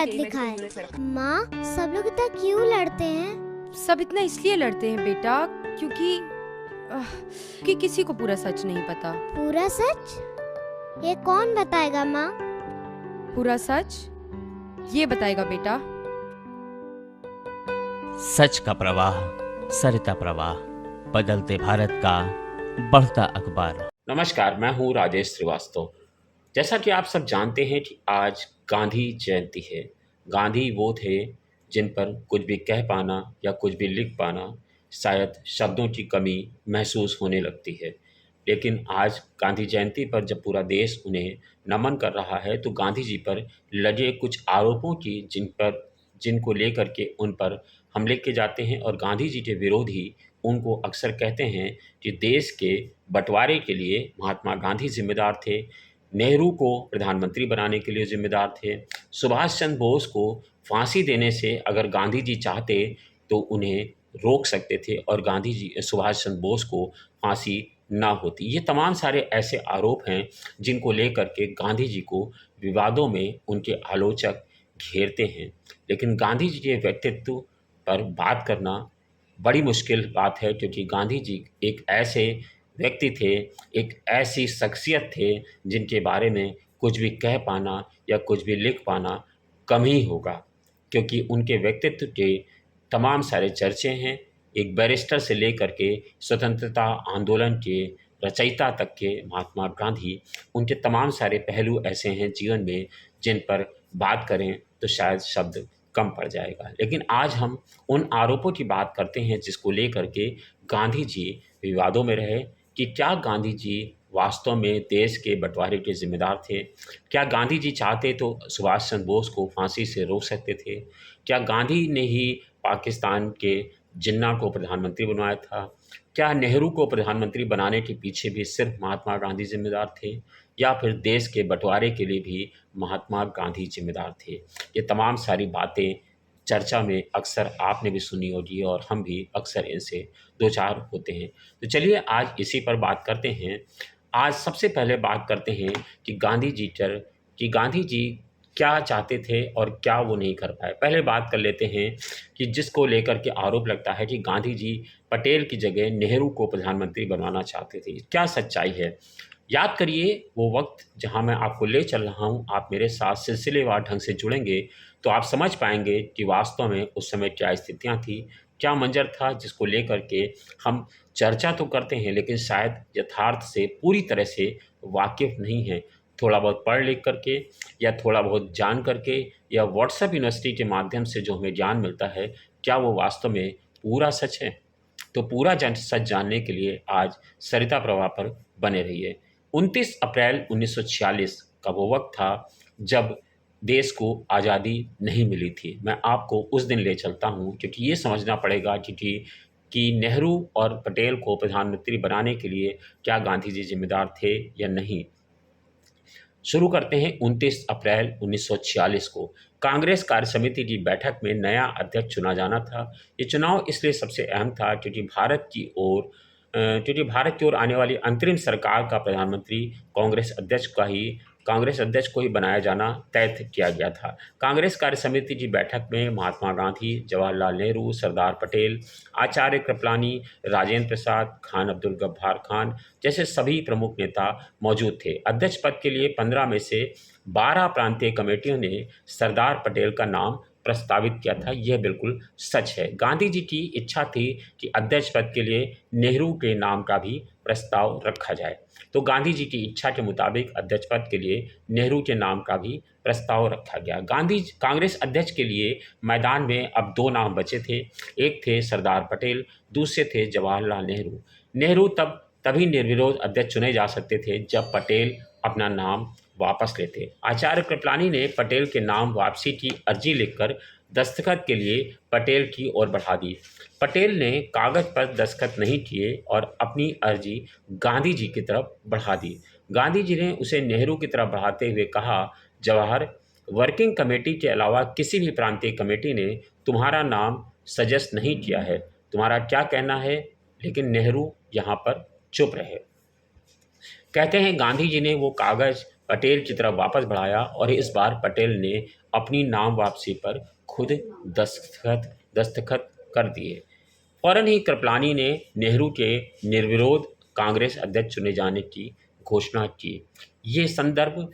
गलत लिखा है। माँ, सब लोग इतना क्यों लड़ते हैं? सब इतना इसलिए लड़ते हैं बेटा क्योंकि कि किसी को पूरा सच नहीं पता। पूरा सच? ये कौन बताएगा माँ? पूरा सच ये बताएगा बेटा। सच का प्रवाह, सरिता प्रवाह, बदलते भारत का बढ़ता अखबार। नमस्कार, मैं हूं राजेश श्रीवास्तव। जैसा कि आप सब जानते हैं कि आज गांधी जयंती है। गांधी वो थे जिन पर कुछ भी कह पाना या कुछ भी लिख पाना शायद शब्दों की कमी महसूस होने लगती है। लेकिन आज गांधी जयंती पर जब पूरा देश उन्हें नमन कर रहा है तो गांधी जी पर लगे कुछ आरोपों की जिनको लेकर के उन पर हम लिख के जाते हैं और गांधी जी के विरोधी उनको अक्सर कहते हैं कि देश के बंटवारे के लिए महात्मा गांधी जिम्मेदार थे, नेहरू को प्रधानमंत्री बनाने के लिए जिम्मेदार थे, सुभाष चंद्र बोस को फांसी देने से अगर गांधी जी चाहते तो उन्हें रोक सकते थे और गांधी जी सुभाष चंद्र बोस को फांसी ना होती। ये तमाम सारे ऐसे आरोप हैं जिनको लेकर के गांधी जी को विवादों में उनके आलोचक घेरते हैं। लेकिन गांधी जी के व्यक्तित्व पर बात करना बड़ी मुश्किल बात है क्योंकि गांधी जी एक ऐसे व्यक्ति थे, एक ऐसी शख्सियत थे जिनके बारे में कुछ भी कह पाना या कुछ भी लिख पाना कम ही होगा, क्योंकि उनके व्यक्तित्व के तमाम सारे चर्चे हैं। एक बैरिस्टर से लेकर के स्वतंत्रता आंदोलन के रचयिता तक के महात्मा गांधी, उनके तमाम सारे पहलू ऐसे हैं जीवन में जिन पर बात करें तो शायद शब्द कम पड़ जाएगा। लेकिन आज हम उन आरोपों की बात करते हैं जिसको लेकर के गांधी जी विवादों में रहे कि क्या गांधी जी वास्तव में देश के बंटवारे के जिम्मेदार थे? क्या गांधी जी चाहते तो सुभाष चंद्र बोस को फांसी से रोक सकते थे? क्या गांधी ने ही पाकिस्तान के जिन्ना को प्रधानमंत्री बनवाया था? क्या नेहरू को प्रधानमंत्री बनाने के पीछे भी सिर्फ महात्मा गांधी जिम्मेदार थे या फिर देश के बंटवारे के लिए भी महात्मा गांधी जिम्मेदार थे? ये तमाम सारी बातें चर्चा में अक्सर आपने भी सुनी होगी और हम भी अक्सर इनसे दो चार होते हैं। तो चलिए आज इसी पर बात करते हैं। आज सबसे पहले बात करते हैं कि गांधी जी क्या चाहते थे और क्या वो नहीं कर पाए। पहले बात कर लेते हैं कि जिसको लेकर के आरोप लगता है कि गांधी जी पटेल की जगह नेहरू को प्रधानमंत्री बनवाना चाहते थे। क्या सच्चाई है? याद करिए वो वक्त जहां मैं आपको ले चल रहा हूं। आप मेरे साथ सिलसिलेवार ढंग से जुड़ेंगे तो आप समझ पाएंगे कि वास्तव में उस समय क्या स्थितियां थी, क्या मंजर था, जिसको लेकर के हम चर्चा तो करते हैं लेकिन शायद यथार्थ से पूरी तरह से वाकिफ नहीं हैं। थोड़ा बहुत पढ़ लिख करके या थोड़ा बहुत जान करके या व्हाट्सएप यूनिवर्सिटी के माध्यम से जो हमें ज्ञान मिलता है, क्या वो वास्तव में पूरा सच है? तो पूरा सच जानने के लिए आज सरिता प्रवाह पर बने रहिए। 29 अप्रैल 1946 का वो वक्त था जब देश को आज़ादी नहीं मिली थी। मैं आपको उस दिन ले चलता हूँ क्योंकि ये समझना पड़ेगा कि नेहरू और पटेल को प्रधानमंत्री बनाने के लिए क्या गांधी जी जिम्मेदार थे या नहीं। शुरू करते हैं 29 अप्रैल 1946 को। कांग्रेस कार्य समिति की बैठक में नया अध्यक्ष चुना जाना था। ये चुनाव इसलिए सबसे अहम था क्योंकि भारत की ओर आने वाली अंतरिम सरकार का प्रधानमंत्री कांग्रेस अध्यक्ष को ही बनाया जाना तय किया गया था। कांग्रेस कार्य समिति की बैठक में महात्मा गांधी, जवाहरलाल नेहरू, सरदार पटेल, आचार्य कृपलानी, राजेंद्र प्रसाद, खान अब्दुल गफ्फार खान जैसे सभी प्रमुख नेता मौजूद थे। अध्यक्ष पद के लिए 15 में से 12 प्रांतीय कमेटियों ने सरदार पटेल का नाम प्रस्तावित किया था। यह बिल्कुल सच है। गांधी जी की इच्छा थी कि अध्यक्ष पद के लिए नेहरू के नाम का भी प्रस्ताव रखा जाए। तो गांधी जी की इच्छा के मुताबिक अध्यक्ष पद के लिए नेहरू के नाम का भी प्रस्ताव रखा गया। कांग्रेस अध्यक्ष के लिए मैदान में अब 2 नाम बचे थे। एक थे सरदार पटेल, दूसरे थे जवाहरलाल नेहरू। नेहरू तभी निर्विरोध अध्यक्ष चुने जा सकते थे जब पटेल अपना नाम वापस लेते। आचार्य कृपलानी ने पटेल के नाम वापसी की अर्जी लिखकर दस्तखत के लिए पटेल की ओर बढ़ा दी। पटेल ने कागज पर दस्तखत नहीं किए और अपनी अर्जी गांधी जी की तरफ बढ़ा दी। गांधी जी ने उसे नेहरू की तरफ बढ़ाते हुए कहा, जवाहर, वर्किंग कमेटी के अलावा किसी भी प्रांतीय कमेटी ने तुम्हारा नाम सजेस्ट नहीं किया है। तुम्हारा क्या कहना है? लेकिन नेहरू यहाँ पर चुप रहे। कहते हैं गांधी जी ने वो कागज पटेल की तरफ वापस बढ़ाया और इस बार पटेल ने अपनी नाम वापसी पर खुद दस्तखत दस्तखत कर दिए। फौरन ही कृपलानी ने नेहरू के निर्विरोध कांग्रेस अध्यक्ष चुने जाने की घोषणा की। ये संदर्भ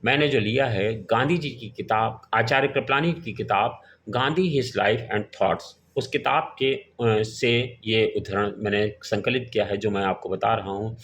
मैंने जो लिया है गांधी जी की किताब, आचार्य कृपलानी की किताब Gandhi his life and thoughts, उस किताब के से ये उद्धरण मैंने संकलित किया है जो मैं आपको बता रहा हूँ।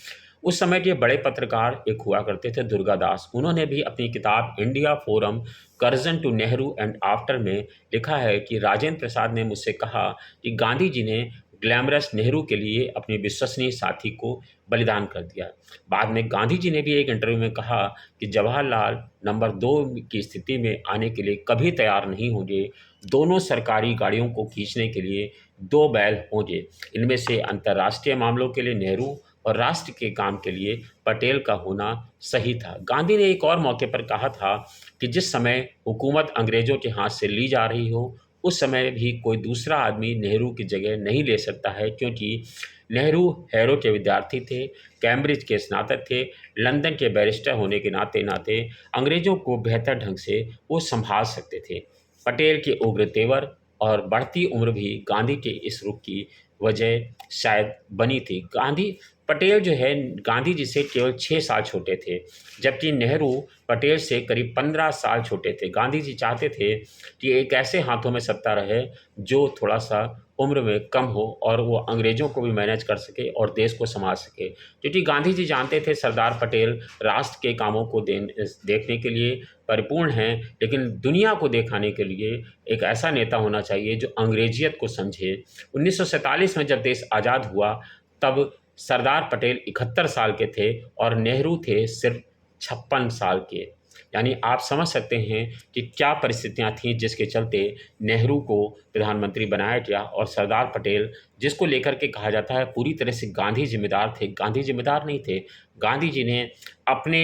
उस समय के बड़े पत्रकार एक हुआ करते थे दुर्गादास, उन्होंने भी अपनी किताब India from Curzon to Nehru and after में लिखा है कि राजेंद्र प्रसाद ने मुझसे कहा कि गांधी जी ने ग्लैमरस नेहरू के लिए अपने विश्वसनीय साथी को बलिदान कर दिया। बाद में गांधी जी ने भी एक इंटरव्यू में कहा कि जवाहरलाल नंबर 2 की स्थिति में आने के लिए कभी तैयार नहीं होंगे। दोनों सरकारी गाड़ियों को खींचने के लिए 2 बैल होंगे। इनमें से अंतर्राष्ट्रीय मामलों के लिए नेहरू और राष्ट्र के काम के लिए पटेल का होना सही था। गांधी ने एक और मौके पर कहा था कि जिस समय हुकूमत अंग्रेजों के हाथ से ली जा रही हो उस समय भी कोई दूसरा आदमी नेहरू की जगह नहीं ले सकता है, क्योंकि नेहरू हैरो के विद्यार्थी थे, कैम्ब्रिज के स्नातक थे, लंदन के बैरिस्टर होने के नाते नाते अंग्रेजों को बेहतर ढंग से वो संभाल सकते थे। पटेल के उग्र तेवर और बढ़ती उम्र भी गांधी के इस रुख की वजह शायद बनी थी। पटेल जो है गांधी जी से केवल 6 साल छोटे थे, जबकि नेहरू पटेल से करीब 15 साल छोटे थे। गांधी जी चाहते थे कि एक ऐसे हाथों में सत्ता रहे जो थोड़ा सा उम्र में कम हो और वो अंग्रेज़ों को भी मैनेज कर सके और देश को संभाल सके, क्योंकि गांधी जी जानते थे सरदार पटेल राष्ट्र के कामों को देखने के लिए परिपूर्ण हैं, लेकिन दुनिया को दिखाने के लिए एक ऐसा नेता होना चाहिए जो अंग्रेजियत को समझे। 1947 में जब देश आज़ाद हुआ तब सरदार पटेल 71 साल के थे और नेहरू थे सिर्फ 56 साल के। यानी आप समझ सकते हैं कि क्या परिस्थितियां थीं जिसके चलते नेहरू को प्रधानमंत्री बनाया गया और सरदार पटेल, जिसको लेकर के कहा जाता है पूरी तरह से गांधी जिम्मेदार थे, गांधी जिम्मेदार नहीं थे। गांधी जी ने अपने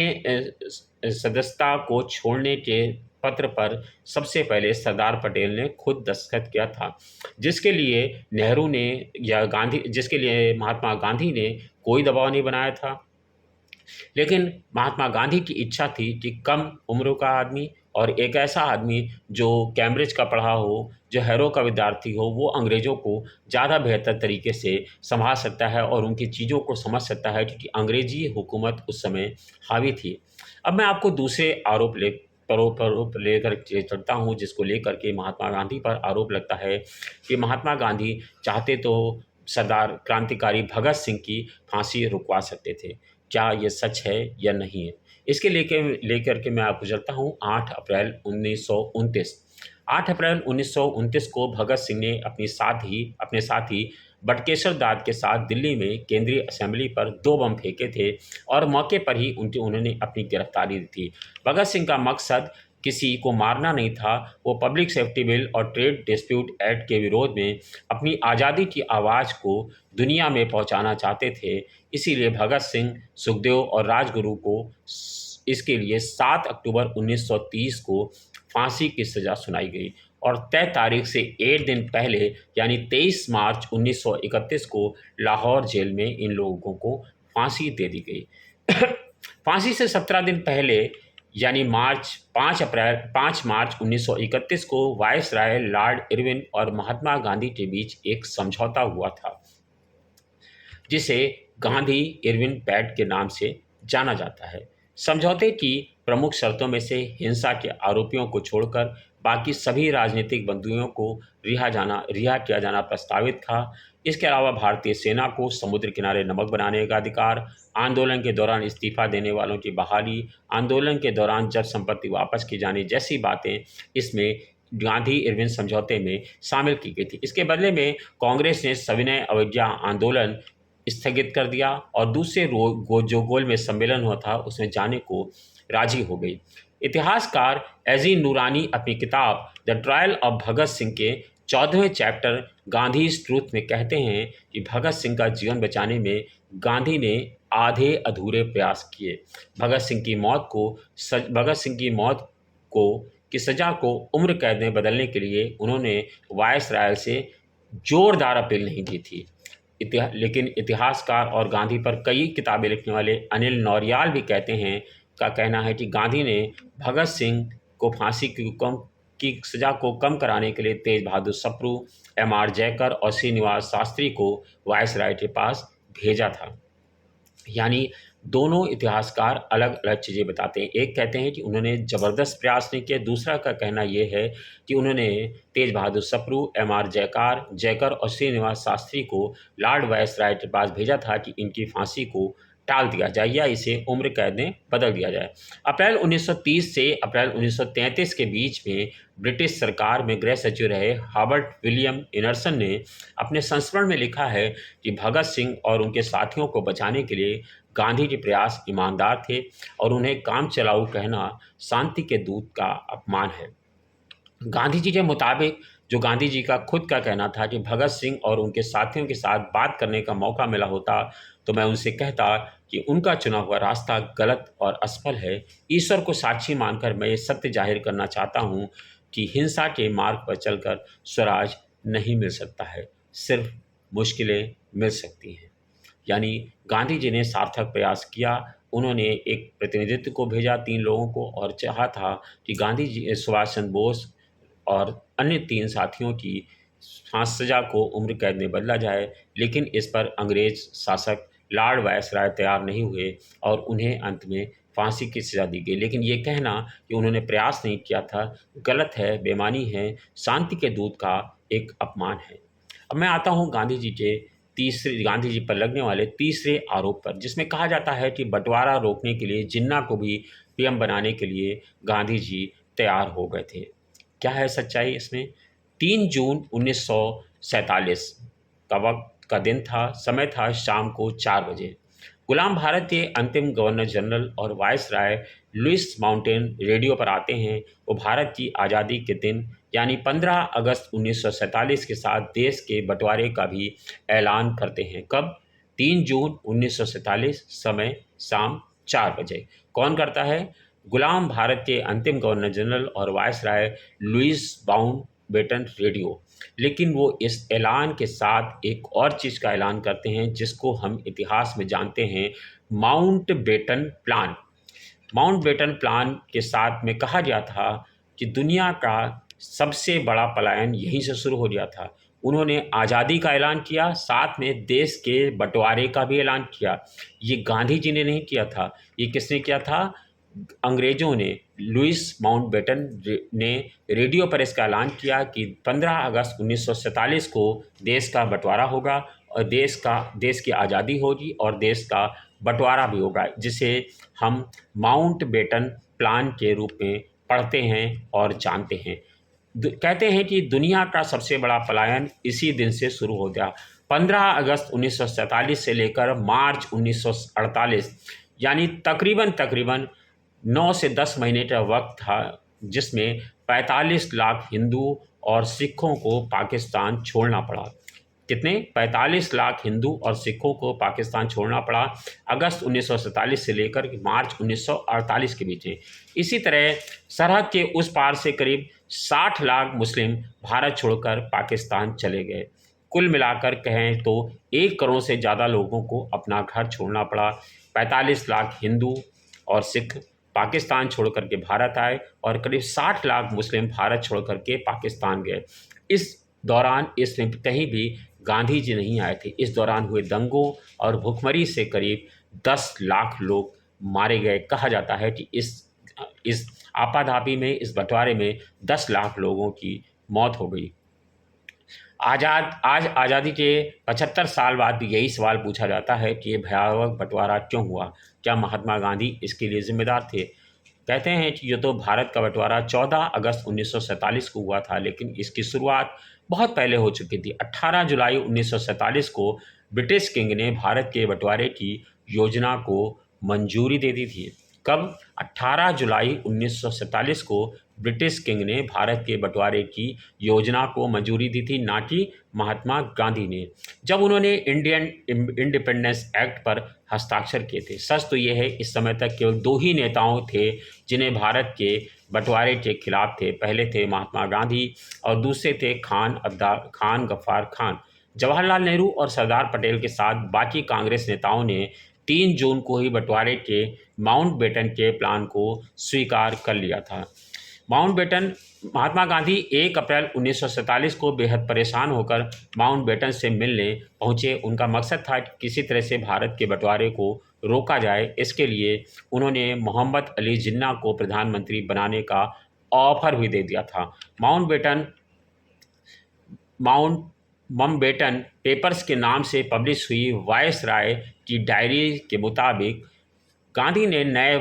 सदस्यता को छोड़ने के पत्र पर सबसे पहले सरदार पटेल ने खुद दस्तखत किया था, जिसके लिए नेहरू ने या जिसके लिए महात्मा गांधी ने कोई दबाव नहीं बनाया था। लेकिन महात्मा गांधी की इच्छा थी कि कम उम्र का आदमी और एक ऐसा आदमी जो कैम्ब्रिज का पढ़ा हो, जो हैरो का विद्यार्थी हो, वो अंग्रेज़ों को ज़्यादा बेहतर तरीके से संभाल सकता है और उनकी चीज़ों को समझ सकता है, क्योंकि अंग्रेजी हुकूमत उस समय हावी थी। अब मैं आपको दूसरे आरोप लेकर के चलता हूँ, जिसको लेकर के महात्मा गांधी पर आरोप लगता है कि महात्मा गांधी चाहते तो सरदार क्रांतिकारी भगत सिंह की फांसी रुकवा सकते थे। क्या ये सच है या नहीं है, इसके लेकर के मैं आपको चलता हूँ 8 अप्रैल 1929। 8 अप्रैल 1929 को भगत सिंह ने अपने साथी बटुकेश्वर दास के साथ दिल्ली में केंद्रीय असेंबली पर 2 बम फेंके थे और मौके पर ही उन्होंने अपनी गिरफ्तारी दी थी। भगत सिंह का मकसद किसी को मारना नहीं था, वो पब्लिक सेफ्टी बिल और ट्रेड डिस्प्यूट एक्ट के विरोध में अपनी आज़ादी की आवाज़ को दुनिया में पहुंचाना चाहते थे। इसीलिए भगत सिंह, सुखदेव और राजगुरु को इसके लिए 7 अक्टूबर 1930 को फांसी की सज़ा सुनाई गई और तय तारीख से 1 दिन पहले यानी 23 मार्च 1931 को लाहौर जेल में इन लोगों को फांसी दे दी गई। फांसी से 17 दिन पहले यानी 5 मार्च 1931 को वायसराय लॉर्ड इरविन और महात्मा गांधी के बीच एक समझौता हुआ था, जिसे गांधी इरविन पैक्ट के नाम से जाना जाता है। समझौते की प्रमुख शर्तों में से हिंसा के आरोपियों को छोड़कर बाकी सभी राजनीतिक बंदियों को रिहा किया जाना प्रस्तावित था। इसके अलावा भारतीय सेना को समुद्र किनारे नमक बनाने का अधिकार, आंदोलन के दौरान इस्तीफा देने वालों की बहाली, आंदोलन के दौरान जब संपत्ति वापस की जाने जैसी बातें इसमें गांधी इरविन समझौते में शामिल की गई थी। इसके बदले में कांग्रेस ने सविनय अवज्ञा आंदोलन स्थगित कर दिया और दूसरे जो गोल में सम्मेलन हुआ था उसमें जाने को राजी हो गई। इतिहासकार एजीन नूरानी अपनी किताब the trial of Bhagat Singh के 14वें चैप्टर गांधी ट्रूथ में कहते हैं कि भगत सिंह का जीवन बचाने में गांधी ने आधे अधूरे प्रयास किए। भगत सिंह की मौत की सज़ा को उम्र कैद में बदलने के लिए उन्होंने वायसराय से जोरदार अपील नहीं की थी। लेकिन इतिहासकार और गांधी पर कई किताबें लिखने वाले अनिल नौरियाल भी कहना है कि गांधी ने भगत सिंह को फांसी की हुक्म की सज़ा को कम कराने के लिए तेज बहादुर सप्रू, एम.आर. जयकर और श्रीनिवास शास्त्री को वायसराय के पास भेजा था। यानी दोनों इतिहासकार अलग अलग चीज़ें बताते हैं। एक कहते हैं कि उन्होंने ज़बरदस्त प्रयास नहीं किया, दूसरा का कहना ये है कि उन्होंने तेज बहादुर सप्रू, एम.आर. जयकर और श्रीनिवास शास्त्री को लॉर्ड वायसराय के पास भेजा था कि इनकी फांसी को टाल दिया जाए या इसे उम्र कैद में बदल दिया जाए। अप्रैल 1930 से अप्रैल 1933 के बीच में ब्रिटिश सरकार में गृह सचिव रहे हॉबर्ट विलियम एंडरसन ने अपने संस्मरण में लिखा है कि भगत सिंह और उनके साथियों को बचाने के लिए गांधी के प्रयास ईमानदार थे और उन्हें काम चलाऊ कहना शांति के दूत का अपमान है। गांधी जी के मुताबिक जो गांधी जी का खुद का कहना था कि भगत सिंह और उनके साथियों के साथ बात करने का मौका मिला होता तो मैं उनसे कहता कि उनका चुना हुआ रास्ता गलत और असफल है। ईश्वर को साक्षी मानकर मैं ये सत्य जाहिर करना चाहता हूँ कि हिंसा के मार्ग पर चलकर स्वराज नहीं मिल सकता है, सिर्फ मुश्किलें मिल सकती हैं। यानी गांधी जी ने सार्थक प्रयास किया। उन्होंने एक प्रतिनिधित्व को भेजा 3 लोगों को और चाहा था कि गांधी जी, सुभाष चंद्र बोस और अन्य 3 साथियों की फांसी सज़ा को उम्र कैद में बदला जाए, लेकिन इस पर अंग्रेज शासक लॉर्ड वायसराय तैयार नहीं हुए और उन्हें अंत में फांसी की सज़ा दी गई। लेकिन ये कहना कि उन्होंने प्रयास नहीं किया था गलत है, बेईमानी है, शांति के दूत का एक अपमान है। अब मैं आता हूँ गांधी जी पर लगने वाले तीसरे आरोप पर, जिसमें कहा जाता है कि बंटवारा रोकने के लिए जिन्ना को भी पीएम बनाने के लिए गांधी जी तैयार हो गए थे। क्या है सच्चाई इसमें? 3 जून 1947 का दिन था, समय था शाम को 4 बजे। गुलाम भारत के अंतिम गवर्नर जनरल और वायसराय लुइस माउंटेन रेडियो पर आते हैं। वो भारत की आज़ादी के दिन यानी 15 अगस्त 1947 के साथ देश के बंटवारे का भी ऐलान करते हैं। कब? 3 जून 1947, समय शाम 4 बजे। कौन करता है? गुलाम भारत के अंतिम गवर्नर जनरल और वायसराय लुइस माउंटबेटन रेडियो। लेकिन वो इस ऐलान के साथ एक और चीज़ का ऐलान करते हैं जिसको हम इतिहास में जानते हैं, माउंटबेटन प्लान। माउंटबेटन प्लान के साथ में कहा गया था कि दुनिया का सबसे बड़ा पलायन यहीं से शुरू हो गया था। उन्होंने आज़ादी का ऐलान किया, साथ में देश के बंटवारे का भी ऐलान किया। ये गांधी जी ने नहीं किया था, ये किसने किया था? अंग्रेज़ों ने। लुइस माउंटबेटन ने रेडियो पर इसका ऐलान किया कि 15 अगस्त 1947 को देश का बंटवारा होगा और देश की आज़ादी होगी और देश का बंटवारा भी होगा, जिसे हम माउंटबेटन प्लान के रूप में पढ़ते हैं और जानते हैं। कहते हैं कि दुनिया का सबसे बड़ा पलायन इसी दिन से शुरू हो गया। 15 अगस्त 1947 से लेकर मार्च 1948, यानी तकरीबन 9 से 10 महीने का वक्त था, जिसमें 45 लाख हिंदू और सिखों को पाकिस्तान छोड़ना पड़ा। कितने? 45 लाख हिंदू और सिखों को पाकिस्तान छोड़ना पड़ा अगस्त 1947 से लेकर मार्च 1948 के बीच में। इसी तरह सरहद के उस पार से करीब 60 लाख मुस्लिम भारत छोड़कर पाकिस्तान चले गए। कुल मिलाकर कहें तो 1 करोड़ से ज़्यादा लोगों को अपना घर छोड़ना पड़ा। 45 लाख हिंदू और सिख पाकिस्तान छोड़ करके भारत आए और करीब 60 लाख मुस्लिम भारत छोड़ करके पाकिस्तान गए। इस दौरान इसमें कहीं भी गांधी जी नहीं आए थे। इस दौरान हुए दंगों और भुखमरी से करीब 10 लाख लोग मारे गए। कहा जाता है कि इस आपाधापी में, इस बंटवारे में 10 लाख लोगों की मौत हो गई। आज आज़ादी के 75 साल बाद भी यही सवाल पूछा जाता है कि ये भयावह बंटवारा क्यों हुआ? क्या महात्मा गांधी इसके लिए जिम्मेदार थे? कहते हैं कि ये तो भारत का बंटवारा 14 अगस्त 1947 को हुआ था, लेकिन इसकी शुरुआत बहुत पहले हो चुकी थी। 18 जुलाई 1947 को ब्रिटिश किंग ने भारत के बंटवारे की योजना को मंजूरी दे दी थी। कब? 18 जुलाई 1947 को ब्रिटिश किंग ने भारत के बंटवारे की योजना को मंजूरी दी थी, ना कि महात्मा गांधी ने, जब उन्होंने इंडियन इंडिपेंडेंस एक्ट पर हस्ताक्षर किए थे। सच तो ये है, इस समय तक केवल 2 ही नेताओं थे जिन्हें भारत के बंटवारे के खिलाफ थे। पहले थे महात्मा गांधी और दूसरे थे खान गफ्फार खान। जवाहरलाल नेहरू और सरदार पटेल के साथ बाकी कांग्रेस नेताओं ने 3 जून को ही बंटवारे के माउंटबेटन के प्लान को स्वीकार कर लिया था। माउंटबेटन महात्मा गांधी 1 अप्रैल 1947 को बेहद परेशान होकर माउंटबेटन से मिलने पहुंचे। उनका मकसद था कि किसी तरह से भारत के बंटवारे को रोका जाए। इसके लिए उन्होंने मोहम्मद अली जिन्ना को प्रधानमंत्री बनाने का ऑफर भी दे दिया था। माउंटबेटन पेपर्स के नाम से पब्लिश हुई वायसराय की डायरी के मुताबिक गांधी ने नए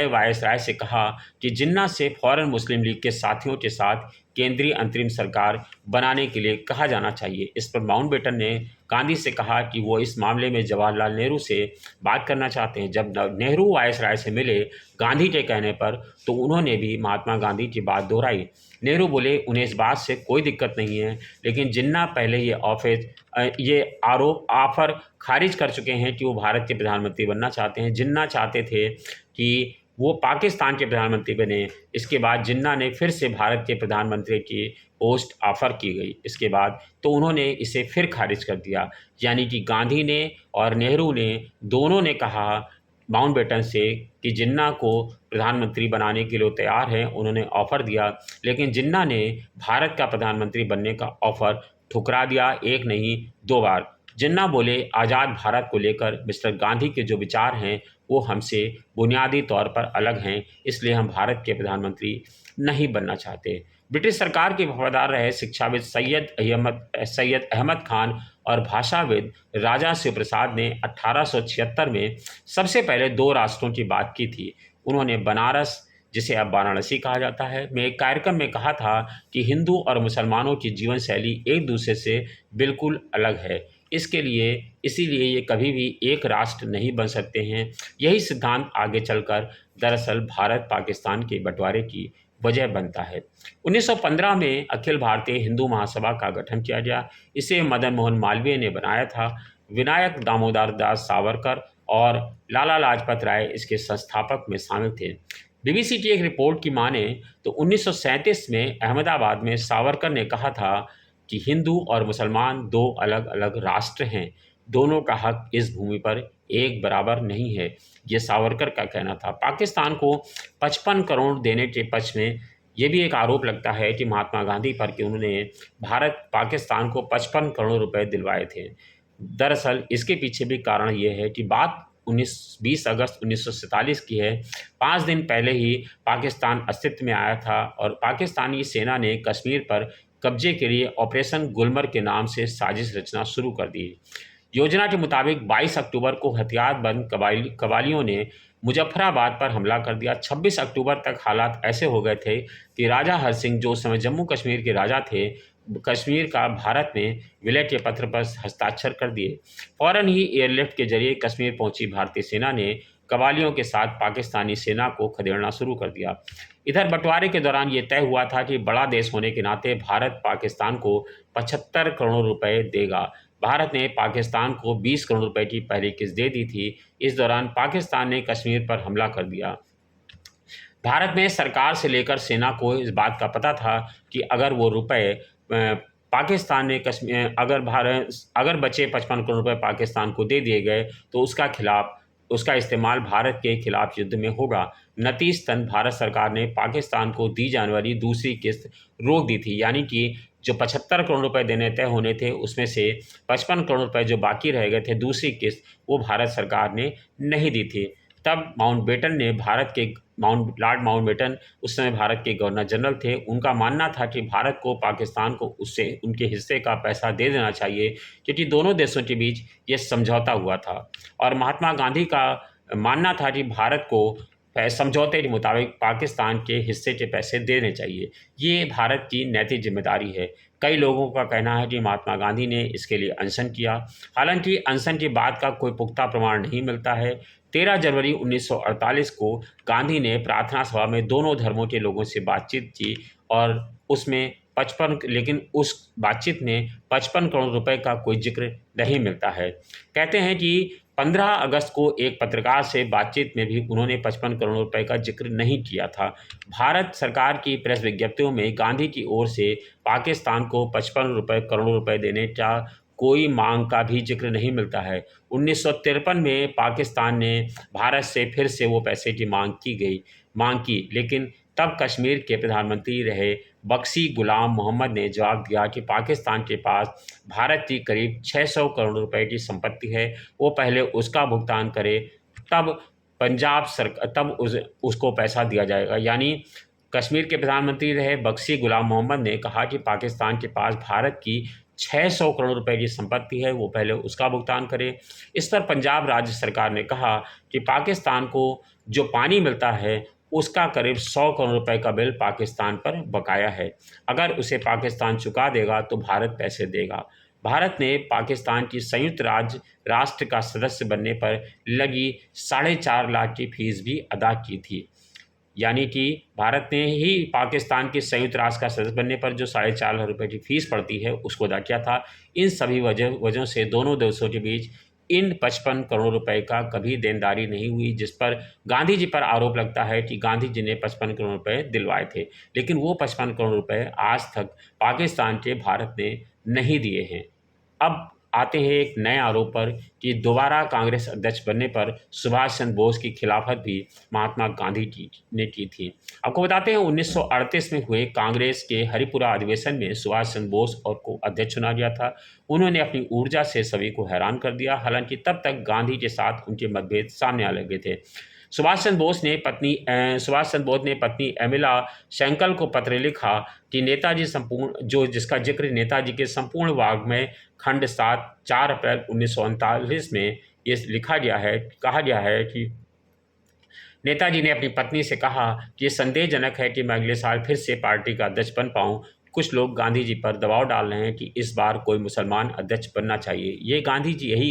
वायसराय से कहा कि जिन्ना से फौरन मुस्लिम लीग के साथियों के साथ केंद्रीय अंतरिम सरकार बनाने के लिए कहा जाना चाहिए। इस पर माउंटबेटन ने गांधी से कहा कि वो इस मामले में जवाहरलाल नेहरू से बात करना चाहते हैं। जब नेहरू वायसराय से मिले गांधी के कहने पर, तो उन्होंने भी महात्मा गांधी की बात दोहराई। नेहरू बोले उन्हें इस बात से कोई दिक्कत नहीं है, लेकिन जिन्ना पहले ये ऑफर खारिज कर चुके हैं कि वो भारत के प्रधानमंत्री बनना चाहते हैं। जिन्ना चाहते थे कि वो पाकिस्तान के प्रधानमंत्री बने। इसके बाद जिन्ना ने फिर से भारत के प्रधानमंत्री की पोस्ट ऑफर की गई। इसके बाद तो उन्होंने इसे फिर खारिज कर दिया। यानी कि गांधी ने और नेहरू ने दोनों ने कहा माउंटबेटन से कि जिन्ना को प्रधानमंत्री बनाने के लिए तैयार हैं। उन्होंने ऑफ़र दिया, लेकिन जिन्ना ने भारत का प्रधानमंत्री बनने का ऑफ़र ठुकरा दिया, एक नहीं 2 बार। जिन्ना बोले आज़ाद भारत को लेकर मिस्टर गांधी के जो विचार हैं वो हमसे बुनियादी तौर पर अलग हैं, इसलिए हम भारत के प्रधानमंत्री नहीं बनना चाहते। ब्रिटिश सरकार के वफादार रहे शिक्षाविद सैयद अहमद खान और भाषाविद राजा शिवप्रसाद ने 1876 में सबसे पहले 2 राष्ट्रों की बात की थी। उन्होंने बनारस, जिसे अब वाराणसी कहा जाता है, में एक कार्यक्रम में कहा था कि हिंदू और मुसलमानों की जीवन शैली एक दूसरे से बिल्कुल अलग है। इसीलिए ये कभी भी एक राष्ट्र नहीं बन सकते हैं। यही सिद्धांत आगे चलकर दरअसल भारत पाकिस्तान के बंटवारे की वजह बनता है। 1915 में अखिल भारतीय हिंदू महासभा का गठन किया गया। इसे मदन मोहन मालवीय ने बनाया था। विनायक दामोदर दास सावरकर और लाला लाजपत राय इसके संस्थापक में शामिल थे। बीबीसी की एक रिपोर्ट की माने तो 1937 में अहमदाबाद में सावरकर ने कहा था कि हिंदू और मुसलमान 2 अलग अलग राष्ट्र हैं, दोनों का हक इस भूमि पर एक बराबर नहीं है, ये सावरकर का कहना था। पाकिस्तान को 55 करोड़ देने के पक्ष में ये भी एक आरोप लगता है कि महात्मा गांधी पर कि उन्होंने भारत पाकिस्तान को 55 करोड़ रुपए दिलवाए थे। दरअसल इसके पीछे भी कारण ये है कि बात 20 अगस्त 1947 की है। 5 दिन पहले ही पाकिस्तान अस्तित्व में आया था और पाकिस्तानी सेना ने कश्मीर पर कब्जे के लिए ऑपरेशन गुलमर्ग के नाम से साजिश रचना शुरू कर दी। योजना के मुताबिक 22 अक्टूबर को हथियारबंद कबालियों ने मुजफ्फराबाद पर हमला कर दिया। 26 अक्टूबर तक हालात ऐसे हो गए थे कि राजा हर सिंह, जो उस समय जम्मू कश्मीर के राजा थे, कश्मीर का भारत में विलय के पत्र पर हस्ताक्षर कर दिए। फौरन ही एयरलिफ्ट के जरिए कश्मीर पहुंची भारतीय सेना ने कबालियों के साथ पाकिस्तानी सेना को खदेड़ना शुरू कर दिया। इधर बंटवारे के दौरान ये तय हुआ था कि बड़ा देश होने के नाते भारत पाकिस्तान को 75 करोड़ रुपए देगा। भारत ने पाकिस्तान को 20 करोड़ रुपए की पहली किस्त दे दी थी। इस दौरान पाकिस्तान ने कश्मीर पर हमला कर दिया। भारत में सरकार से लेकर सेना को इस बात का पता था कि अगर वो रुपए पाकिस्तान ने अगर बचे 55 करोड़ रुपए पाकिस्तान को दे दिए गए तो उसका इस्तेमाल भारत के खिलाफ युद्ध में होगा। नतीजतन भारत सरकार ने पाकिस्तान को दी जाने वाली दूसरी किस्त रोक दी थी। यानी कि जो 75 करोड़ रुपए देने तय होने थे, उसमें से 55 करोड़ रुपए जो बाकी रह गए थे दूसरी किस्त, वो भारत सरकार ने नहीं दी थी। तब लॉर्ड माउंटबेटन उस समय भारत के गवर्नर जनरल थे। उनका मानना था कि भारत को पाकिस्तान को उससे उनके हिस्से का पैसा दे देना चाहिए, क्योंकि दोनों देशों के बीच ये समझौता हुआ था। और महात्मा गांधी का मानना था कि भारत को समझौते के मुताबिक पाकिस्तान के हिस्से के पैसे देने चाहिए। ये भारत की नैतिक जिम्मेदारी है। कई लोगों का कहना है कि महात्मा गांधी ने इसके लिए अनशन किया। हालांकि अनशन की बात का कोई पुख्ता प्रमाण नहीं मिलता है। 13 जनवरी 1948 को गांधी ने प्रार्थना सभा में दोनों धर्मों के लोगों से बातचीत की और लेकिन उस बातचीत में 55 करोड़ रुपए का कोई जिक्र नहीं मिलता है। कहते हैं कि 15 अगस्त को एक पत्रकार से बातचीत में भी उन्होंने 55 करोड़ रुपए का जिक्र नहीं किया था। भारत सरकार की प्रेस विज्ञप्तियों में गांधी की ओर से पाकिस्तान को 55 करोड़ रुपए देने का कोई मांग का भी जिक्र नहीं मिलता है। 1953 में पाकिस्तान ने भारत से फिर से वो पैसे की मांग की, लेकिन तब कश्मीर के प्रधानमंत्री रहे बख्शी गुलाम मोहम्मद ने जवाब दिया कि पाकिस्तान के पास भारत की करीब 600 करोड़ रुपए की संपत्ति है, वो पहले उसका भुगतान करे, तब उसको पैसा दिया जाएगा। यानी कश्मीर के प्रधानमंत्री रहे बख्शी गुलाम मोहम्मद ने कहा कि पाकिस्तान के पास भारत की 600 करोड़ रुपए की संपत्ति है, वो पहले उसका भुगतान करे। इस पर पंजाब राज्य सरकार ने कहा कि पाकिस्तान को जो पानी मिलता है उसका करीब 100 करोड़ रुपए का बिल पाकिस्तान पर बकाया है। अगर उसे पाकिस्तान चुका देगा तो भारत पैसे देगा। भारत ने पाकिस्तान की संयुक्त राष्ट्र का सदस्य बनने पर लगी 4.5 लाख की फीस भी अदा की थी। यानी कि भारत ने ही पाकिस्तान के संयुक्त राष्ट्र का सदस्य बनने पर जो 4.5 लाख रुपए की फीस पड़ती है उसको अदा किया था। इन सभी वजहों से दोनों देशों के बीच इन 55 करोड़ रुपए का कभी देनदारी नहीं हुई, जिस पर गांधी जी पर आरोप लगता है कि गांधी जी ने 55 करोड़ रुपए दिलवाए थे, लेकिन वो 55 करोड़ रुपए आज तक पाकिस्तान के भारत ने नहीं दिए हैं। अब आते हैं एक नए आरोप पर कि दोबारा कांग्रेस अध्यक्ष बनने पर सुभाष चंद्र बोस की खिलाफत भी महात्मा गांधी ने की थी। आपको बताते हैं 1938 में हुए कांग्रेस के हरिपुरा अधिवेशन में सुभाष चंद्र बोस और को अध्यक्ष चुना गया था। उन्होंने अपनी ऊर्जा से सभी को हैरान कर दिया। हालांकि तब तक गांधी के साथ उनके मतभेद सामने आ लगे थे। सुभाष चंद्र बोस ने पत्नी एमिला शेंकल को पत्र लिखा कि जिसका जिक्र नेताजी के संपूर्ण वाङ्मय खंड 7 4 अप्रैल 1939 में ये कहा गया है कि नेताजी ने अपनी पत्नी से कहा कि ये संदेहजनक है कि मैं अगले साल फिर से पार्टी का अध्यक्ष बन पाऊँ। कुछ लोग गांधी जी पर दबाव डाल रहे हैं कि इस बार कोई मुसलमान अध्यक्ष बनना चाहिए। यही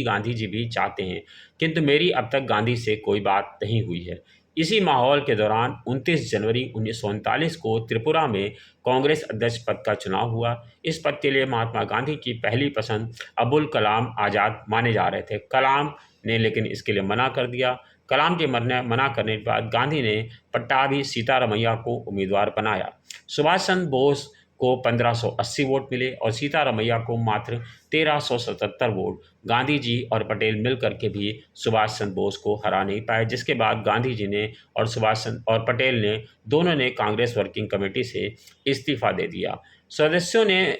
गांधी जी भी चाहते हैं, किंतु मेरी अब तक गांधी से कोई बात नहीं हुई है। इसी माहौल के दौरान 29 जनवरी 1939 को त्रिपुरा में कांग्रेस अध्यक्ष पद का चुनाव हुआ। इस पद के लिए महात्मा गांधी की पहली पसंद अबुल कलाम आज़ाद माने जा रहे थे। कलाम ने लेकिन इसके लिए मना कर दिया। कलाम के मना करने के बाद गांधी ने पट्टाभी सीतारमैया को उम्मीदवार बनाया। सुभाष चंद्र बोस को 1580 वोट मिले और सीतारमैया को मात्र 1377 वोट। गांधी जी और पटेल मिलकर के भी सुभाष चंद्र बोस को हरा नहीं पाए, जिसके बाद गांधी जी ने और पटेल ने दोनों ने कांग्रेस वर्किंग कमेटी से इस्तीफा दे दिया।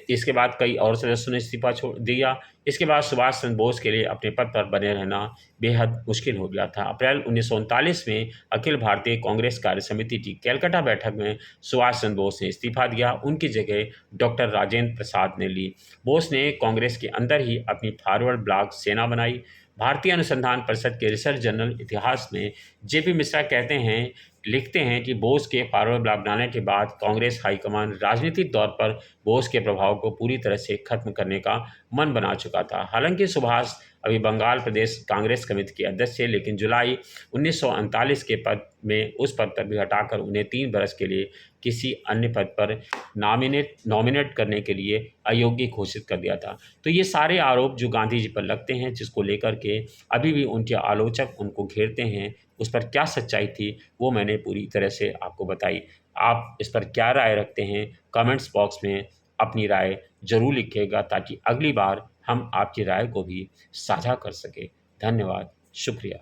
इसके बाद कई और सदस्यों ने इस्तीफा छोड़ दिया। इसके बाद सुभाष चंद्र बोस के लिए अपने पद पर बने रहना बेहद मुश्किल हो गया था। अप्रैल 1939 में अखिल भारतीय कांग्रेस कार्य समिति की कैलकाटा बैठक में सुभाष चंद्र बोस ने इस्तीफा दिया। उनकी जगह डॉक्टर राजेंद्र प्रसाद ने ली। बोस ने कांग्रेस के अंदर ही अपनी फॉरवर्ड ब्लॉक सेना बनाई। भारतीय अनुसंधान परिषद के रिसर्च जर्नल इतिहास में जेपी मिश्रा लिखते हैं कि बोस के फॉरवर्ड ब्लॉक बनाने के बाद कांग्रेस हाईकमान राजनीतिक तौर पर बोस के प्रभाव को पूरी तरह से खत्म करने का मन बना चुका था। हालांकि सुभाष अभी बंगाल प्रदेश कांग्रेस कमेटी के अध्यक्ष थे, लेकिन जुलाई 1939 के उस पद पर भी हटाकर उन्हें 3 बरस के लिए किसी अन्य पद पर नॉमिनेट करने के लिए अयोग्य घोषित कर दिया था। तो ये सारे आरोप जो गांधी जी पर लगते हैं, जिसको लेकर के अभी भी उनके आलोचक उनको घेरते हैं, उस पर क्या सच्चाई थी वो मैंने पूरी तरह से आपको बताई। आप इस पर क्या राय रखते हैं, कमेंट्स बॉक्स में अपनी राय जरूर लिखिएगा, ताकि अगली बार हम आपकी राय को भी साझा कर सकें। धन्यवाद, शुक्रिया।